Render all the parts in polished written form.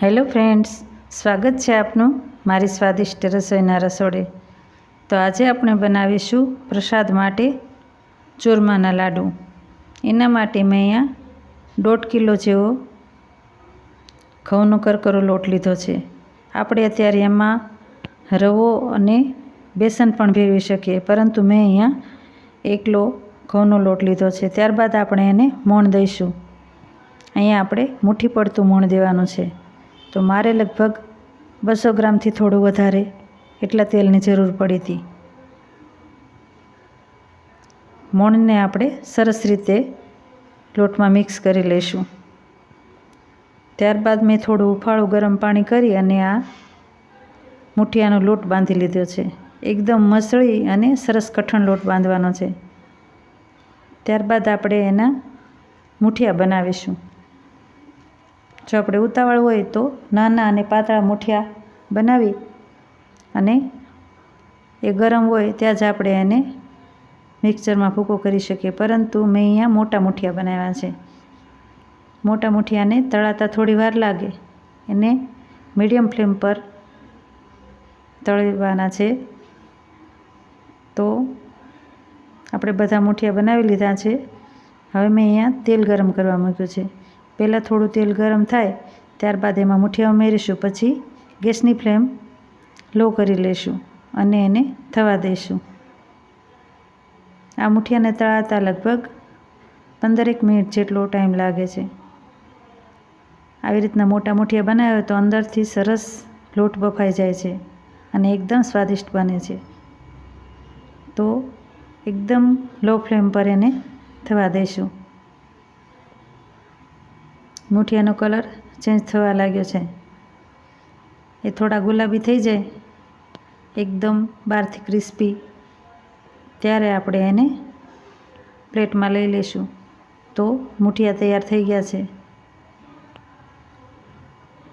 Hello friends, સ્વાગત છે આપનું મારી સ્વાદિષ્ટ રસોઈના રસોડે। તો આજે આપણે બનાવીશું પ્રસાદ માટે ચૂરમાના લાડુ। એના માટે મેં અહીંયા 1.5 કિલો જેવો ઘઉંનો કરકરો લોટ લીધો છે। આપણે અત્યારે એમાં રવો અને બેસન પણ ભેળવી શકીએ, પરંતુ મેં અહીંયા 1 કિલો ઘઉંનો લોટ લીધો છે। ત્યારબાદ આપણે એને મોણ દઈશું। અહીંયા આપણે મુઠ્ઠી પડતું મોણ દેવાનું છે। તો મારે લગભગ 200 ગ્રામથી થોડું વધારે એટલા તેલની જરૂર પડી હતી। મોણને આપણે સરસ રીતે લોટમાં મિક્સ કરી લઈશું। ત્યારબાદ મેં થોડું ઉફાળું ગરમ પાણી કરી અને આ મુઠિયાનો લોટ બાંધી લીધો છે। એકદમ મસળી અને સરસ કઠણ લોટ બાંધવાનો છે। ત્યારબાદ આપણે એના મુઠિયા બનાવીશું। જો આપણે ઉતાવળ હોય તો નાના અને પાતળા મુઠિયા બનાવી અને એ ગરમ હોય ત્યાં જ આપણે એને મિક્સરમાં ભૂકો કરી શકીએ, પરંતુ મેં અહીંયા મોટા મુઠિયા બનાવ્યા છે। મોટા મુઠિયાને તળાતા થોડી વાર લાગે, એને મીડિયમ ફ્લેમ પર તળવાના છે। તો આપણે બધા મુઠિયા બનાવી લીધા છે। હવે મેં અહીંયા તેલ ગરમ કરવા મૂક્યું છે। પહેલાં થોડું તેલ ગરમ થાય ત્યારબાદ એમાં મુઠિયા ઉમેરીશું, પછી ગેસની ફ્લેમ લો કરી લઈશું અને એને થવા દઈશું। આ મુઠિયાને તળાતા લગભગ 15 મિનિટ જેટલો ટાઈમ લાગે છે। આવી રીતના મોટા મુઠિયા બનાવ્યો તો અંદરથી સરસ લોટ બફાઈ જાય છે અને એકદમ સ્વાદિષ્ટ બને છે। તો એકદમ લો ફ્લેમ પર એને થવા દઈશું। મુઠિયાનો કલર ચેન્જ થવા લાગ્યો છે। એ થોડા ગુલાબી થઈ જાય, એકદમ બહારથી ક્રિસ્પી, ત્યારે આપણે એને પ્લેટમાં લઈ લઈશું। તો મુઠિયા તૈયાર થઈ ગયા છે।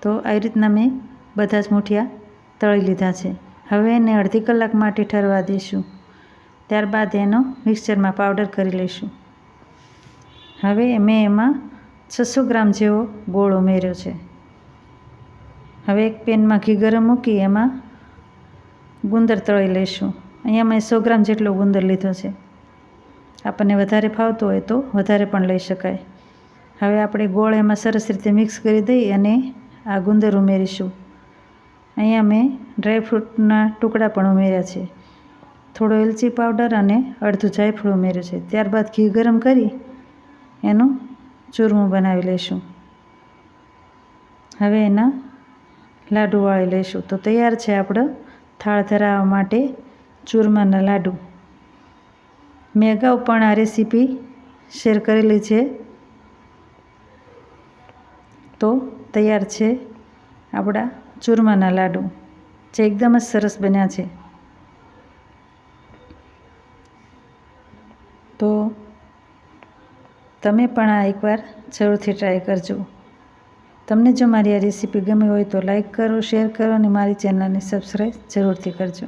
તો આવી રીતના મેં બધા જ મુઠિયા તળી લીધા છે। હવે એને અડધી કલાક માટે ઠરવા દઈશું। ત્યારબાદ એનો મિક્સચરમાં પાવડર કરી લઈશું। હવે મેં એમાં 600 ગ્રામ જેવો ગોળ ઉમેર્યો છે। હવે એક પેનમાં ઘી ગરમ મૂકી એમાં ગુંદર તળી લઈશું। અહીંયા મેં 100 ગ્રામ જેટલો ગુંદર લીધો છે। આપણને વધારે ફાવતો હોય તો વધારે પણ લઈ શકાય। હવે આપણે ગોળ એમાં સરસ રીતે મિક્સ કરી દઈ અને આ ગુંદર ઉમેરીશું। અહીંયા મેં ડ્રાયફ્રૂટના ટુકડા પણ ઉમેર્યા છે। થોડો એલચી પાવડર અને અડધું જાયફળ ઉમેર્યું છે। ત્યારબાદ ઘી ગરમ કરી એનું ચૂરમું બનાવી લઈશું। હવે એના લાડુ વાળી લઈશું। તો તૈયાર છે આપણો થાળ ધરાવવા માટે ચૂરમાના લાડુ। મેં અગાઉ પણ આ રેસીપી શેર કરેલી છે। તો તૈયાર છે આપણા ચૂરમાના લાડુ, જે એકદમ જ સરસ બન્યા છે। તો તમે પણ આ એકવાર જરૂરથી ટ્રાય કરજો। તમને જો મારી આ રેસીપી ગમી હોય તો લાઈક કરો, શેર કરો અને મારી ચેનલને સબસ્ક્રાઈબ જરૂરથી કરજો।